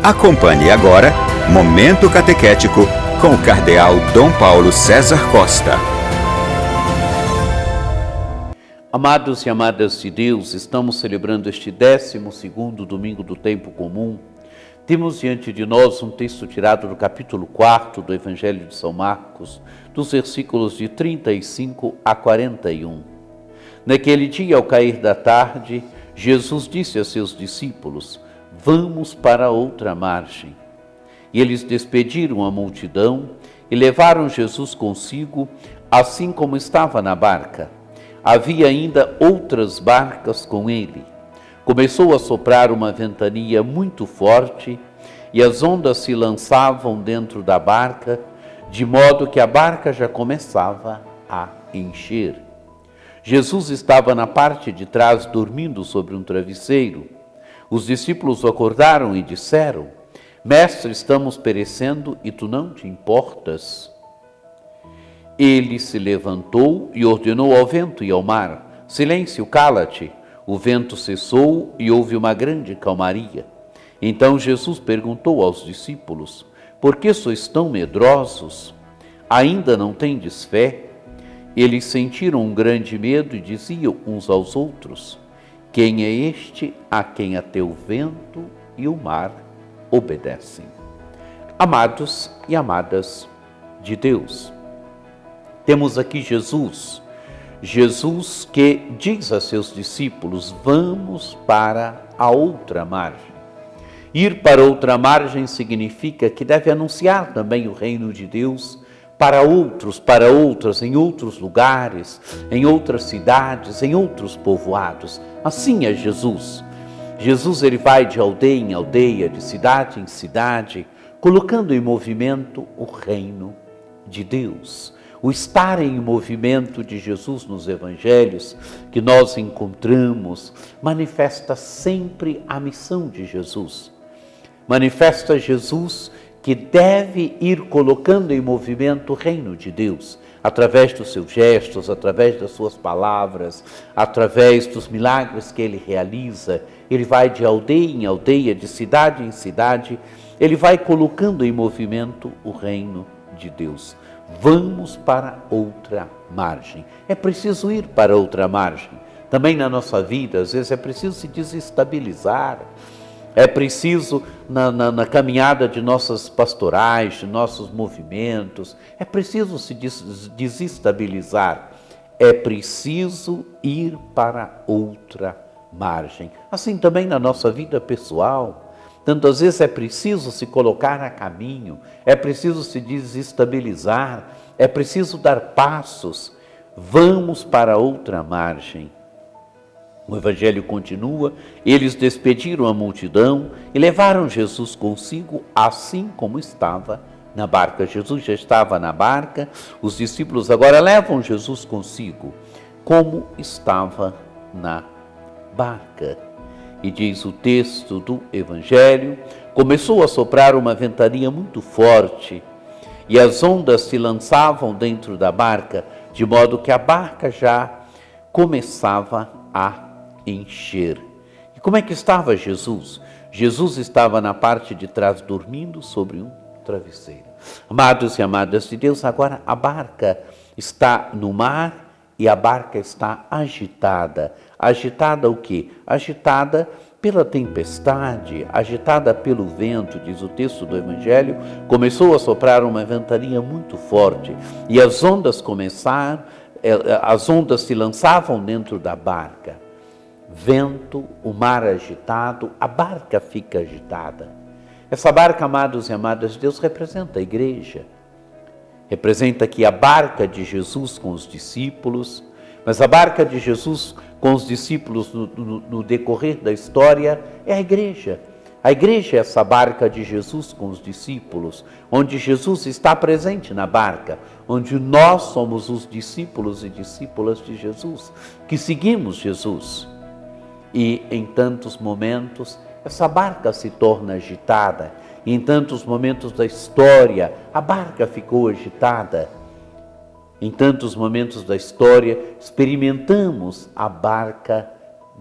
Acompanhe agora Momento Catequético com o Cardeal Dom Paulo César Costa. Amados e amadas de Deus, estamos celebrando este 12º domingo do tempo comum. Temos diante de nós um texto tirado do capítulo 4 do Evangelho de São Marcos, dos versículos de 35 a 41. Naquele dia, ao cair da tarde, Jesus disse a seus discípulos: "Vamos para outra margem." E eles despediram a multidão e levaram Jesus consigo, assim como estava na barca. Havia ainda outras barcas com ele. Começou a soprar uma ventania muito forte e as ondas se lançavam dentro da barca, de modo que a barca já começava a encher. Jesus estava na parte de trás, dormindo sobre um travesseiro. Os discípulos o acordaram e disseram: "Mestre, estamos perecendo e tu não te importas?" Ele se levantou e ordenou ao vento e ao mar: "Silêncio, cala-te." O vento cessou e houve uma grande calmaria. Então Jesus perguntou aos discípulos: "Por que sois tão medrosos? Ainda não tendes fé?" Eles sentiram um grande medo e diziam uns aos outros: "Quem é este a quem até o vento e o mar obedecem?" Amados e amadas de Deus, temos aqui Jesus que diz a seus discípulos: vamos para a outra margem. Ir para outra margem significa que deve anunciar também o reino de Deus para outros, para outras, em outros lugares, em outras cidades, em outros povoados. Assim é Jesus. Jesus, ele vai de aldeia em aldeia, de cidade em cidade, colocando em movimento o reino de Deus. O estar em movimento de Jesus nos evangelhos que nós encontramos manifesta sempre a missão de Jesus. Manifesta Jesus que deve ir colocando em movimento o reino de Deus, através dos seus gestos, através das suas palavras, através dos milagres que ele realiza. Ele vai de aldeia em aldeia, de cidade em cidade, ele vai colocando em movimento o reino de Deus. Vamos para outra margem. É preciso ir para outra margem. Também na nossa vida, às vezes é preciso se desestabilizar. É preciso, na caminhada de nossas pastorais, de nossos movimentos, é preciso se desestabilizar. É preciso ir para outra margem. Assim também na nossa vida pessoal. Tantas vezes é preciso se colocar a caminho, é preciso se desestabilizar, é preciso dar passos. Vamos para outra margem. O Evangelho continua: eles despediram a multidão e levaram Jesus consigo, assim como estava na barca. Jesus já estava na barca, os discípulos agora levam Jesus consigo, como estava na barca. E diz o texto do Evangelho: começou a soprar uma ventania muito forte e as ondas se lançavam dentro da barca, de modo que a barca já começava a encher. E como é que estava Jesus? Jesus estava na parte de trás, dormindo sobre um travesseiro. Amados e amadas de Deus, agora a barca está no mar e a barca está agitada. Agitada o quê? Agitada pela tempestade, agitada pelo vento, diz o texto do Evangelho. Começou a soprar uma ventania muito forte e as ondas se lançavam dentro da barca. Vento, o mar agitado, a barca fica agitada. Essa barca, amados e amadas de Deus, representa a igreja. Representa aqui a barca de Jesus com os discípulos, mas a barca de Jesus com os discípulos no decorrer da história é a igreja. A igreja é essa barca de Jesus com os discípulos, onde Jesus está presente na barca, onde nós somos os discípulos e discípulas de Jesus, que seguimos Jesus. E em tantos momentos, essa barca se torna agitada. E em tantos momentos da história, a barca ficou agitada. Em tantos momentos da história, experimentamos a barca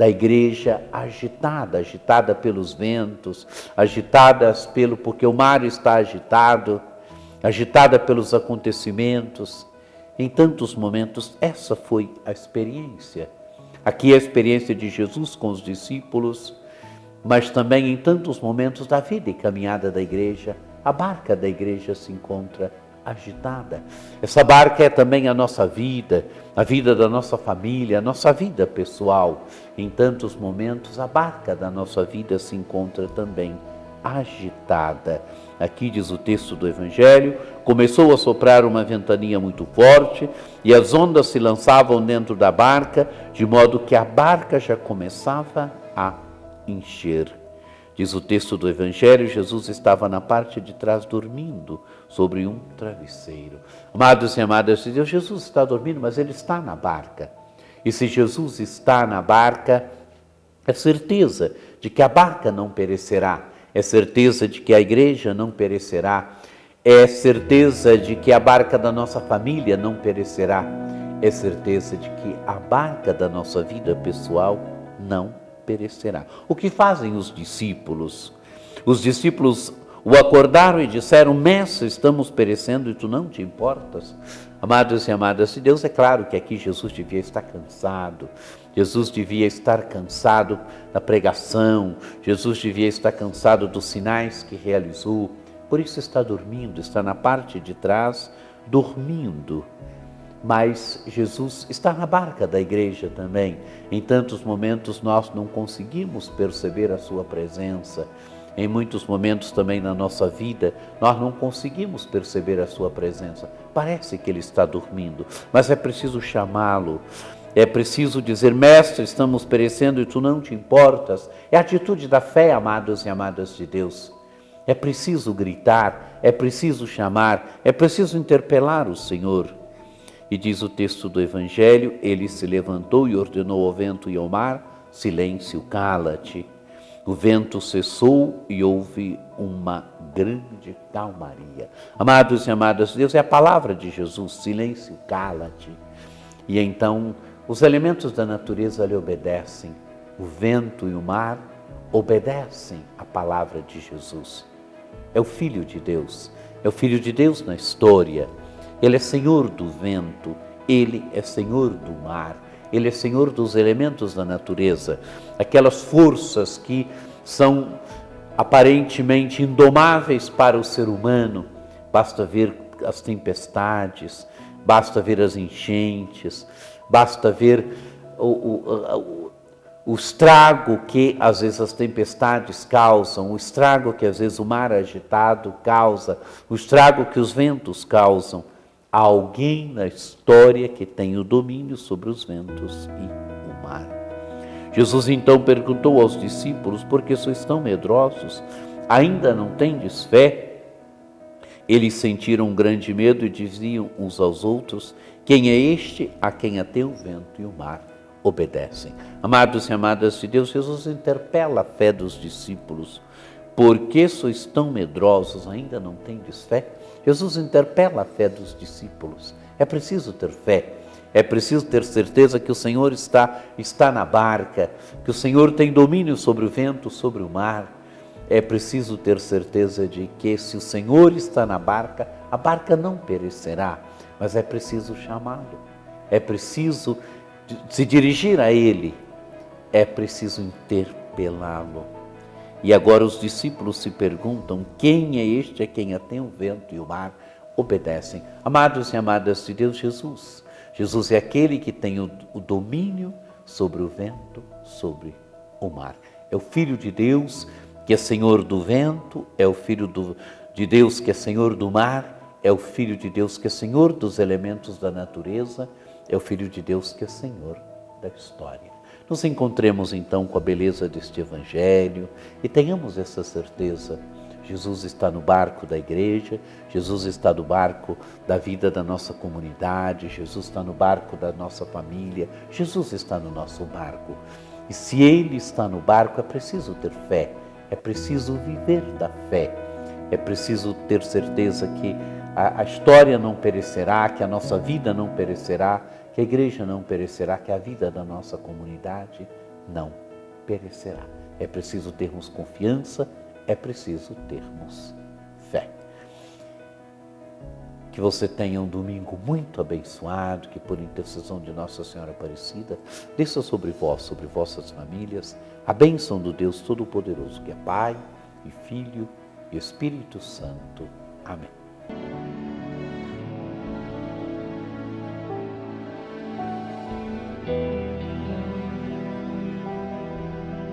da igreja agitada, agitada pelos ventos, agitadas porque o mar está agitado, agitada pelos acontecimentos. Em tantos momentos, essa foi a experiência. Aqui é a experiência de Jesus com os discípulos, mas também em tantos momentos da vida e caminhada da igreja, a barca da igreja se encontra agitada. Essa barca é também a nossa vida, a vida da nossa família, a nossa vida pessoal. Em tantos momentos, a barca da nossa vida se encontra também agitada. Aqui diz o texto do Evangelho: começou a soprar uma ventania muito forte e as ondas se lançavam dentro da barca, de modo que a barca já começava a encher. Diz o texto do Evangelho, Jesus estava na parte de trás dormindo sobre um travesseiro. Amados e amadas de Deus, Jesus está dormindo, mas Ele está na barca. E se Jesus está na barca, é certeza de que a barca não perecerá, é certeza de que a igreja não perecerá, é certeza de que a barca da nossa família não perecerá, é certeza de que a barca da nossa vida pessoal não perecerá. O que fazem os discípulos? Os discípulos o acordaram e disseram: Mestre, estamos perecendo e tu não te importas? Amados e amadas de Deus, é claro que aqui Jesus devia estar cansado, Jesus devia estar cansado da pregação, Jesus devia estar cansado dos sinais que realizou, por isso está dormindo, está na parte de trás dormindo. Mas Jesus está na barca da igreja também. Em tantos momentos nós não conseguimos perceber a sua presença. Em muitos momentos também na nossa vida nós não conseguimos perceber a sua presença. Parece que ele está dormindo, mas é preciso chamá-lo. É preciso dizer: Mestre, estamos perecendo e tu não te importas. É a atitude da fé, amados e amadas de Deus. É preciso gritar, é preciso chamar, é preciso interpelar o Senhor. E diz o texto do Evangelho: ele se levantou e ordenou ao vento e ao mar: silêncio, cala-te. O vento cessou e houve uma grande calmaria. Amados e amadas de Deus, é a palavra de Jesus: silêncio, cala-te. E então os elementos da natureza lhe obedecem. O vento e o mar obedecem à palavra de Jesus. É o Filho de Deus, é o Filho de Deus na história. Ele é Senhor do vento, Ele é Senhor do mar, Ele é Senhor dos elementos da natureza, aquelas forças que são aparentemente indomáveis para o ser humano. Basta ver as tempestades, basta ver as enchentes, basta ver o estrago que às vezes as tempestades causam, o estrago que às vezes o mar agitado causa, o estrago que os ventos causam. Há alguém na história que tem o domínio sobre os ventos e o mar. Jesus então perguntou aos discípulos: por que sois tão medrosos? Ainda não tendes fé? Eles sentiram um grande medo e diziam uns aos outros: quem é este a quem até o vento e o mar obedecem? Amados e amadas de Deus, Jesus interpela a fé dos discípulos. Por que sois tão medrosos? Ainda não tendes fé? Jesus interpela a fé dos discípulos. É preciso ter fé, é preciso ter certeza que o Senhor está na barca, que o Senhor tem domínio sobre o vento, sobre o mar. É preciso ter certeza de que se o Senhor está na barca, a barca não perecerá, mas é preciso chamá-lo, é preciso se dirigir a Ele, é preciso interpelá-lo. E agora os discípulos se perguntam: quem é este a quem até o vento e o mar obedecem? Amados e amadas de Deus, Jesus. Jesus é aquele que tem o domínio sobre o vento, sobre o mar. É o Filho de Deus que é Senhor do vento, é o Filho de Deus que é Senhor do mar, é o Filho de Deus que é Senhor dos elementos da natureza, é o Filho de Deus que é Senhor da história. Nos encontremos então com a beleza deste Evangelho e tenhamos essa certeza. Jesus está no barco da igreja, Jesus está no barco da vida da nossa comunidade, Jesus está no barco da nossa família, Jesus está no nosso barco. E se Ele está no barco, é preciso ter fé, é preciso viver da fé, é preciso ter certeza que a história não perecerá, que a nossa vida não perecerá, que a igreja não perecerá, que a vida da nossa comunidade não perecerá. É preciso termos confiança, é preciso termos fé. Que você tenha um domingo muito abençoado, que por intercessão de Nossa Senhora Aparecida, desça sobre vós, sobre vossas famílias, a bênção do Deus Todo-Poderoso, que é Pai e Filho e Espírito Santo. Amém.